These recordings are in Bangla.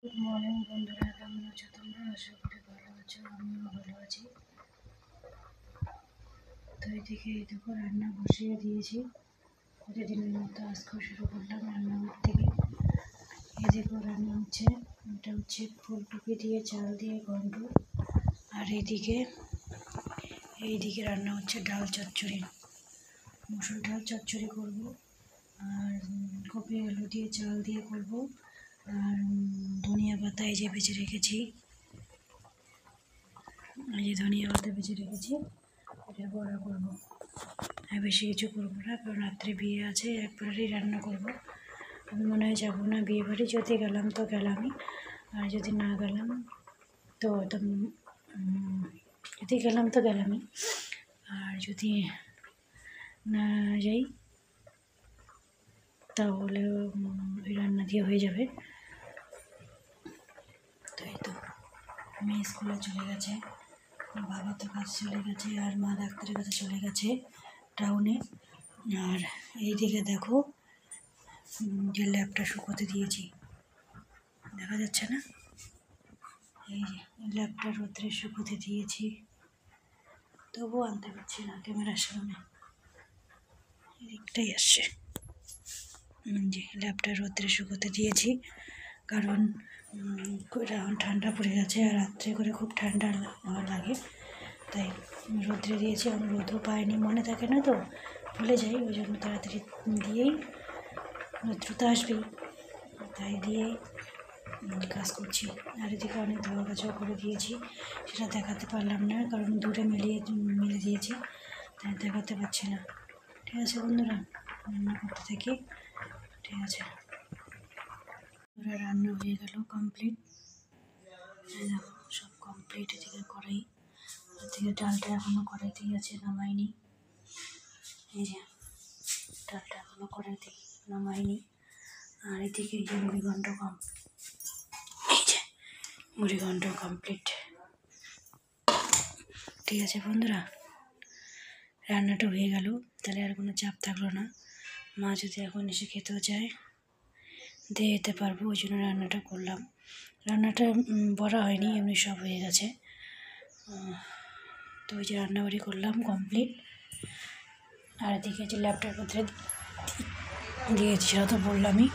গুড মর্নিং বন্ধুরা, কেমন আছো তোমরা? আশা করি ভালো আছো, আমিও ভালো আছি। তো এদিকে এই দেখো রান্না বসিয়ে দিয়েছি, প্রতিদিনের মতো আজকেও শুরু করলাম রান্নাঘর থেকে। এই দেখো রান্না হচ্ছে, এটা হচ্ছে ফুলকপি দিয়ে চাল দিয়ে ঘন্ট। আর এইদিকে রান্না হচ্ছে ডাল চচ্চড়ি, মুসুর ডাল চচ্চড়ি করবো। আর কপি আলু দিয়ে চাল দিয়ে করবো। আর ধনিয়া পাতা এই যে বেছে রেখেছি, এই যে ধনিয়া পাতা বেছে রেখেছি, এটা বড়া করবো। আর বেশি কিছু করবো না, কারণ রাত্রে বিয়ে আছে, একবারেই রান্না করবো। আমি মনে হয় যাবো না বিয়ে বাড়ি, যদি গেলাম তো গেলামই, আর যদি না গেলাম তো যদি গেলাম তো গেলামই, আর যদি না যাই তাহলে ওই রান্না দিয়ে হয়ে যাবে। তো এই তো মেয়ে স্কুলে চলে গেছে, বাবা তো কাছে চলে গেছে, আর মা ডাক্তারের কাছে চলে গেছে টাউনে। আর এইদিকে দেখো যে ল্যাপটা শুকোতে দিয়েছি, দেখা যাচ্ছে না? এই যে ল্যাপটা রোদ্রে শুকোতে দিয়েছি, তবুও আনতে পারছি না ক্যামেরার সামনে, এদিকটাই আসছে। যে ল্যাপটা রোদ্রে শুকোতে দিয়েছি, কারণ এখন ঠান্ডা পড়ে গেছে, আর রাত্রে করে খুব ঠান্ডা লাগে, তাই রোদ্রে দিয়েছি। আমি রোদও পাইনি, মনে থাকে না তো, ভুলে যাই, ওই জন্য তাড়াতাড়ি দিয়েই, রোদ্র তো আসবেই, তাই দিয়েই কাজ করছি। আর এদিকে অনেক ধোয়া কাচাও করে দিয়েছি, সেটা দেখাতে পারলাম না, কারণ দূরে মেলে দিয়েছি, তাই দেখাতে পারছি না। ঠিক আছে বন্ধুরা, রান্না করতে থাকি। ঠিক আছে, রান্না হয়ে গেল কমপ্লিট, দেখো সব কমপ্লিট। এদিকে কড়াই, এদিকে ডালটা এখনও কড়াইতেই আছে, নামাইনি। এই যে ডালটা এখনও কড়াইতে নামাইনি। আর এদিকে এই যে মুড়িঘণ্ট কমপ্লিট। ঠিক আছে বন্ধুরা, রান্নাটা হয়ে গেল, তাহলে আর কোনো চাপ থাকলো না। মা যদি এখন এসে খেতেও চায় দিয়ে যেতে পারবো, ওই জন্য রান্নাটা করলাম। রান্নাটা বড়া হয়নি, এমনি সব হয়ে গেছে। তো ওই যে রান্নাবাড়ি করলাম কমপ্লিট। আর এদিকে যে ল্যাপটপের মধ্যে দিয়েছি, সেটা তো বললামই,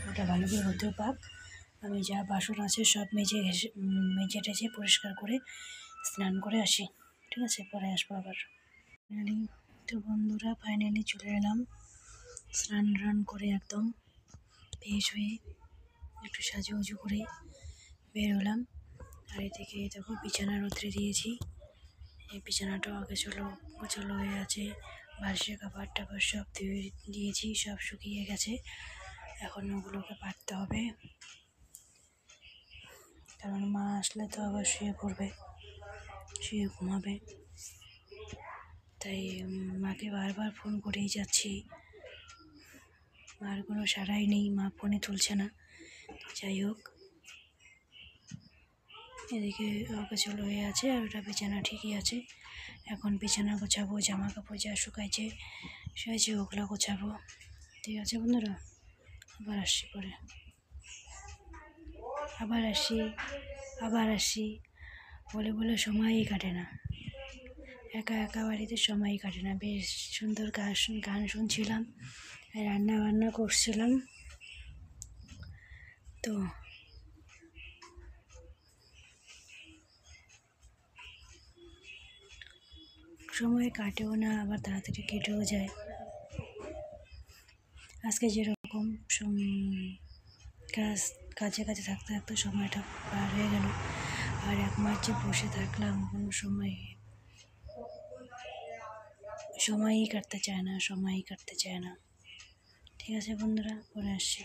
ওটা ভালো করে হতেও পাক। আমি যা বাসন আছে সব মেজে টেজে পরিষ্কার করে স্নান করে আসি। ঠিক আছে, পরে আসবো আবার। তো বন্ধুরা ফাইনালি চলে এলাম, স্নান করে একদম ফ্রেশ হয়ে একটু সাজুগুজু করে বের হলাম। আর এদিকে দেখো বিছানা রোদ্রে দিয়েছি, এই বিছানাটাও আগে গোছালো হয়ে আছে, বালিশের কাপড় টাপড় সব দিয়েছি, সব শুকিয়ে গেছে। এখন ওগুলোকে পাততে হবে, কারণ মা আসলে তো আবার শুয়ে পড়বে, শুয়ে ঘুমাবে। তাই মাকে বারবার ফোন করেই যাচ্ছি, মার কোনো সাড়াই নেই, মা ফোনে তুলছে না। যাই হোক, এদিকে গোছালো হয়ে আছে, আর ওটা বিছানা ঠিকই আছে। এখন বিছানা গোছাবো, জামা কাপড় যা শুকাইছে ওগুলো গোছাবো। ঠিক আছে বন্ধুরা, আবার আসছি পরে, আবার আসি বলে সময়ই কাটে না, একা বাড়িতে সময়ই কাটে না। বেশ সুন্দর গান শুনছিলাম, রান্না বান্না করছিলাম, তো সময় কাটেও না, আবার তাড়াতাড়ি কেটেও যায়। আজকে যেরকম কাজে থাকতে থাকতে সময়টা পার হয়ে গেল, আর এক মাস যে বসে থাকলাম, কোনো সময়ই কাটতে চায় না। ঠিক আছে বন্ধুরা, পরে আসছি।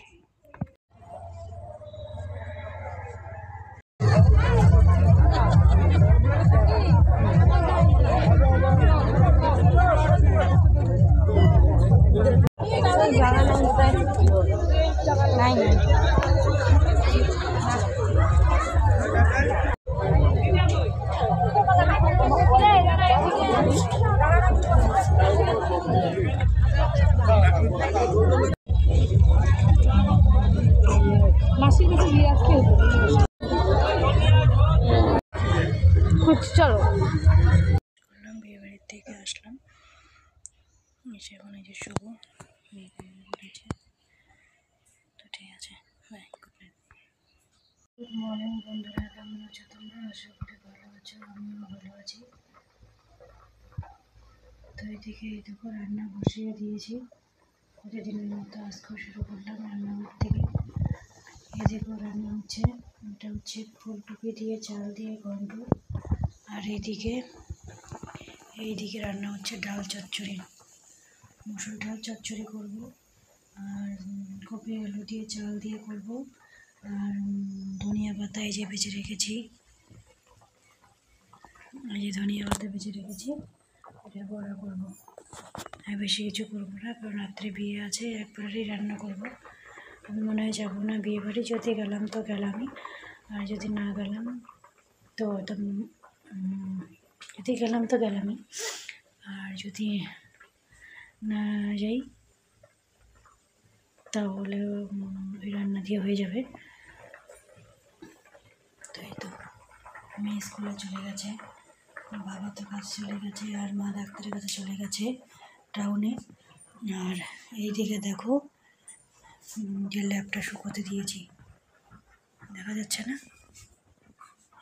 চলো করলাম, বিয়ে বাড়ির থেকে আসলাম, এসে এখন এই যে শুভ উঠেছে। তো ঠিক আছে, bye, good night. Good morning বন্ধুরা, কেমন আছো তোমরা? আশা করি ভালো আছো, আমিও ভালো আছি। তো এদিকে এই দেখো রান্না বসিয়ে দিয়েছি, প্রতিদিনের মতো আজকেও শুরু করলাম রান্নাঘর থেকে। এই দেখো রান্না হচ্ছে, এটা হচ্ছে ফুলকপি দিয়ে চাল দিয়ে ঘন্ট। আর এইদিকে রান্না হচ্ছে ডাল চচ্চড়ি, মুসুর ডাল চচ্চড়ি করব, আর কপি আলু দিয়ে চাল দিয়ে করব, আর ধনিয়া পাতা এই যে বেছে রেখেছি, এই যে ধনিয়া পাতা বেছে রেখেছি, এটা বড়া করবো। আর বেশি কিছু করবো না, কারণ রাত্রে বিয়ে আছে, একবারেই রান্না করব। আমি মনে হয় যাবো না বিয়ে বাড়ি, যদি গেলাম তো গেলামই, আর যদি না গেলাম তো যদি গেলাম তো গেলামই, আর যদি না যাই তাহলে ওই রান্না দিয়ে হয়ে যাবে। তো এই তো মেয়ে স্কুলে চলে গেছে, বাবা তো কাছে চলে গেছে, আর মা ডাক্তারের কাছে চলে গেছে টাউনে। আর এইদিকে দেখো যে ল্যাপটা শুকোতে দিয়েছি, দেখা যাচ্ছে না?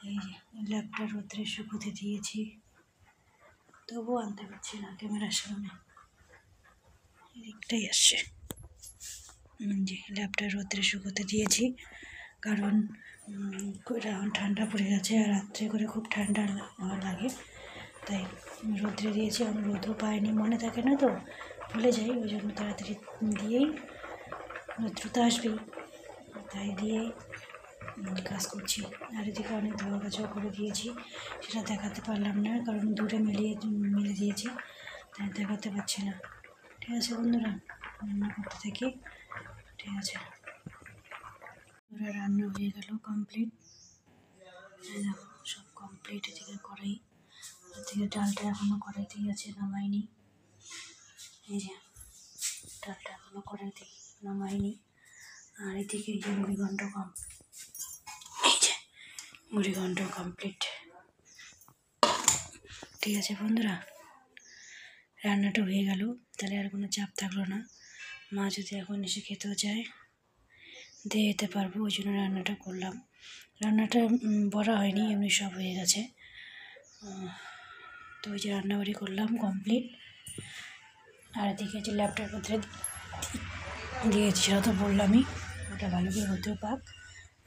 এই যে ল্যাপটা রোদ্রে শুকোতে দিয়েছি, তবুও আনতে পারছি না ক্যামেরার সামনে, এদিকটাই আসছে। যে ল্যাপটা রোদ্রে শুকোতে দিয়েছি, কারণ ঠান্ডা পড়ে গেছে, আর রাত্রে করে খুব ঠান্ডা লাগে, তাই রোদ্রে দিয়েছি। আমি রোদও পাইনি, মনে থাকে না তো, ভুলে যাই, ওই জন্য তাড়াতাড়ি দিয়েই, রোদ্র তো আসবেই, তাই দিয়েই কাজ করছি। আর এদিকে অনেক ধোয়া কাচাও করে দিয়েছি, সেটা দেখাতে পারলাম না, কারণ দূরে মেলে দিয়েছি, তাই দেখাতে পারছি না। ঠিক আছে বন্ধুরা, রান্না করতে থাকি। ঠিক আছে, ওরা রান্না হয়ে গেল কমপ্লিট, দেখো সব কমপ্লিট। এদিকে কড়াই, এদিকে ডালটা এখনও কড়াইতেই আছে, নামাইনি। এই যে ডালটা এখনও কড়াইতে নামাইনি। আর এদিকে এই যে মুড়িঘণ্ট কমপ্লিট। ঠিক আছে বন্ধুরা, রান্নাটা হয়ে গেল, তাহলে আর কোনো চাপ থাকলো না। মা যদি এখন এসে খেতেও চায় দিয়ে যেতে পারবো, ওই জন্য রান্নাটা করলাম। রান্নাটা বড়া হয়নি, এমনি সব হয়ে গেছে। তো ওই যে রান্নাবাড়ি করলাম কমপ্লিট। আর এদিকে যে ল্যাপটপের মধ্যে দিয়েছি, সেটা তো বললামই, ওটা ভালো করে হতেও পাক।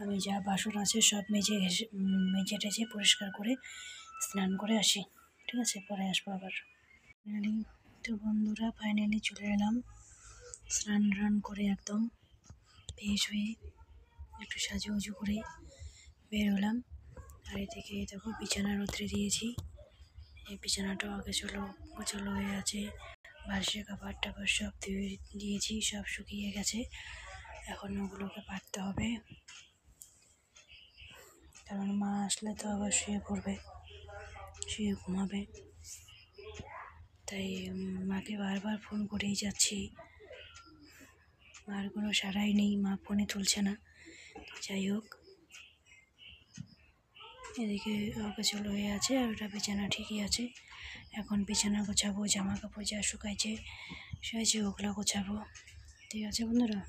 আমি যা বাসন আছে সব মেজে টেজে পরিষ্কার করে স্নান করে আসি। ঠিক আছে, পরে আসবো আবার। ফাইনালি তো বন্ধুরা, ফাইনালি চলে এলাম স্নান করে, একদম ফ্রেশ হয়ে একটু সাজুগুজু করে বের হলাম। আর এদিকে দেখো বিছানা রোদ্রে দিয়েছি, এই বিছানাটাও আগে গোছালো হয়ে আছে, বালিশের কাপড় টাপড় সব দিয়েছি, সব শুকিয়ে গেছে। এখন ওগুলোকে পাততে হবে, কারণ মা আসলে তো আবার শুয়ে পড়বে, শুয়ে ঘুমাবে। তাই মাকে বারবার ফোন করেই যাচ্ছি, মার কোনো সাড়াই নেই, মা ফোনে তুলছে না। যাই হোক, এদিকে গোছালো হয়ে আছে, আর ওটা বিছানা ঠিকই আছে। এখন বিছানা গোছাবো, জামা কাপড় যা শুকাইছে ওগুলো গোছাবো। ঠিক আছে বন্ধুরা,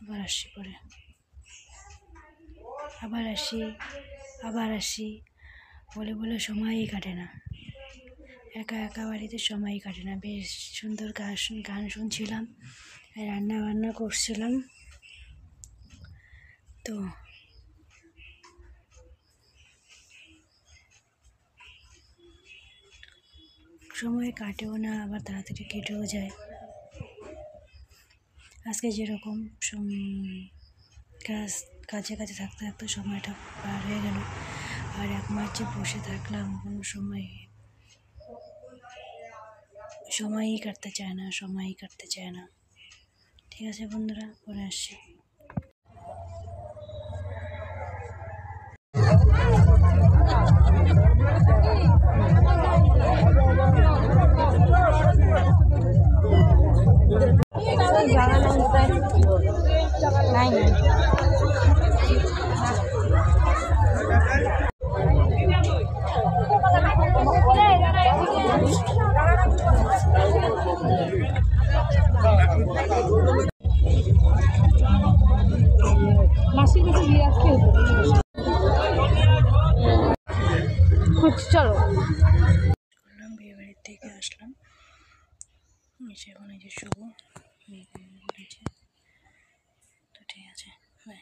আবার আসছি পরে, আবার আসি বলে সময়ই কাটে না, একা বাড়িতে সময়ই কাটে না। বেশ সুন্দর গান শুনছিলাম, রান্না বান্না করছিলাম, তো সময় কাটেও না, আবার তাড়াতাড়ি কেটেও যায়। আজকে যেরকম কাজে থাকতে থাকতে সময়টা পার হয়ে গেল, আর এক মাস যে বসে থাকলাম, কোনো সময়ই কাটতে চায় না। ঠিক আছে বন্ধুরা, পরে আসছি। মাসির কাছে দিয়ে আসতে হতো। চলো করলাম, বিয়ে বাড়ির থেকে আসলাম, এসে এখন এই যে শুভ বিয়ে উঠেছে। তো ঠিক আছে, বাই।